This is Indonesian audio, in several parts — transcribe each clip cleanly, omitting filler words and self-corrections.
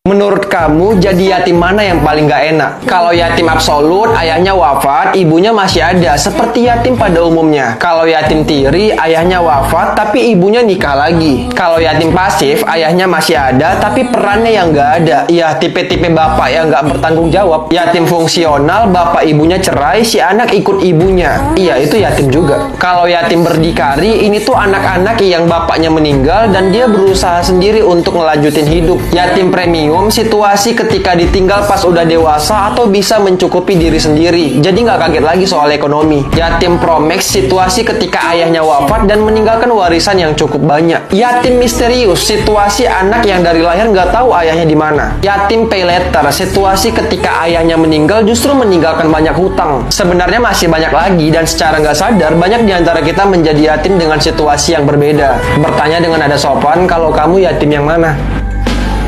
Menurut kamu, jadi yatim mana yang paling gak enak? Kalau yatim absolut, ayahnya wafat, ibunya masih ada, seperti yatim pada umumnya. Kalau yatim tiri, ayahnya wafat, tapi ibunya nikah lagi. Kalau yatim pasif, ayahnya masih ada, tapi perannya yang gak ada. Ya, tipe-tipe bapak yang gak bertanggung jawab. Yatim fungsional, bapak ibunya cerai, si anak ikut ibunya. Iya, itu yatim juga. Kalau yatim berdikari, ini tuh anak-anak yang bapaknya meninggal, dan dia berusaha sendiri untuk ngelanjutin hidup. Yatim premium, situasi ketika ditinggal pas udah dewasa atau bisa mencukupi diri sendiri, jadi nggak kaget lagi soal ekonomi. Yatim promax, situasi ketika ayahnya wafat dan meninggalkan warisan yang cukup banyak. Yatim misterius, situasi anak yang dari lahir nggak tahu ayahnya di mana. Yatim pay later, situasi ketika ayahnya meninggal justru meninggalkan banyak hutang. Sebenarnya masih banyak lagi, dan secara nggak sadar banyak di antara kita menjadi yatim dengan situasi yang berbeda. Bertanya dengan nada sopan, kalau kamu yatim yang mana?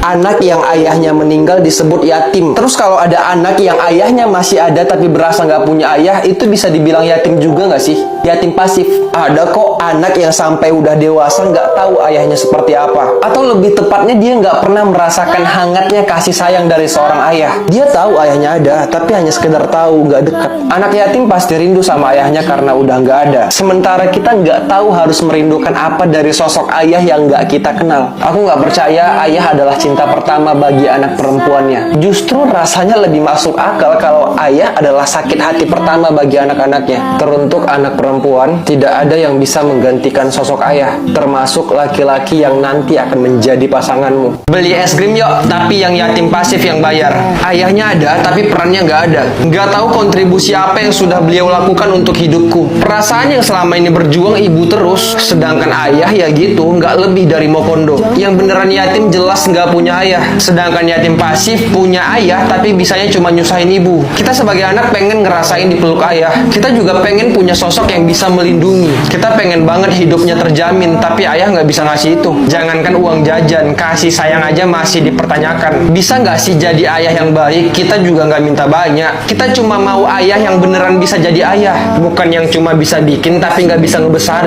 Anak yang ayahnya meninggal disebut yatim. Terus kalau ada anak yang ayahnya masih ada tapi berasa nggak punya ayah, itu bisa dibilang yatim juga nggak sih? Yatim pasif. Ada kok anak yang sampai udah dewasa nggak tahu ayahnya seperti apa. Atau lebih tepatnya dia nggak pernah merasakan hangatnya kasih sayang dari seorang ayah. Dia tahu ayahnya ada, tapi hanya sekedar tahu, nggak dekat. Anak yatim pasti rindu sama ayahnya karena udah nggak ada. Sementara kita nggak tahu harus merindukan apa dari sosok ayah yang nggak kita kenal. Aku nggak percaya ayah adalah cinta pertama bagi anak perempuannya. Justru rasanya lebih masuk akal kalau ayah adalah sakit hati pertama bagi anak-anaknya. Teruntuk anak perempuan, tidak ada yang bisa menggantikan sosok ayah, termasuk laki-laki yang nanti akan menjadi pasanganmu. Beli es krim yuk, tapi yang yatim pasif yang bayar. Ayahnya ada, tapi perannya nggak ada. Nggak tahu kontribusi apa yang sudah beliau lakukan untuk hidupku. Perasaan yang selama ini berjuang ibu terus, sedangkan ayah ya gitu, nggak lebih dari mokondo. Yang beneran yatim jelas nggak punya ayah, sedangkan yatim pasif punya ayah tapi bisanya cuma nyusahin ibu. Kita sebagai anak pengen ngerasain dipeluk ayah. Kita juga pengen punya sosok yang bisa melindungi. Kita pengen banget hidupnya terjamin, tapi ayah nggak bisa ngasih itu. Jangankan uang jajan, kasih sayang aja masih dipertanyakan. Bisa nggak sih jadi ayah yang baik? Kita juga nggak minta banyak. Kita cuma mau ayah yang beneran bisa jadi ayah, bukan yang cuma bisa bikin tapi nggak bisa ngebesarin.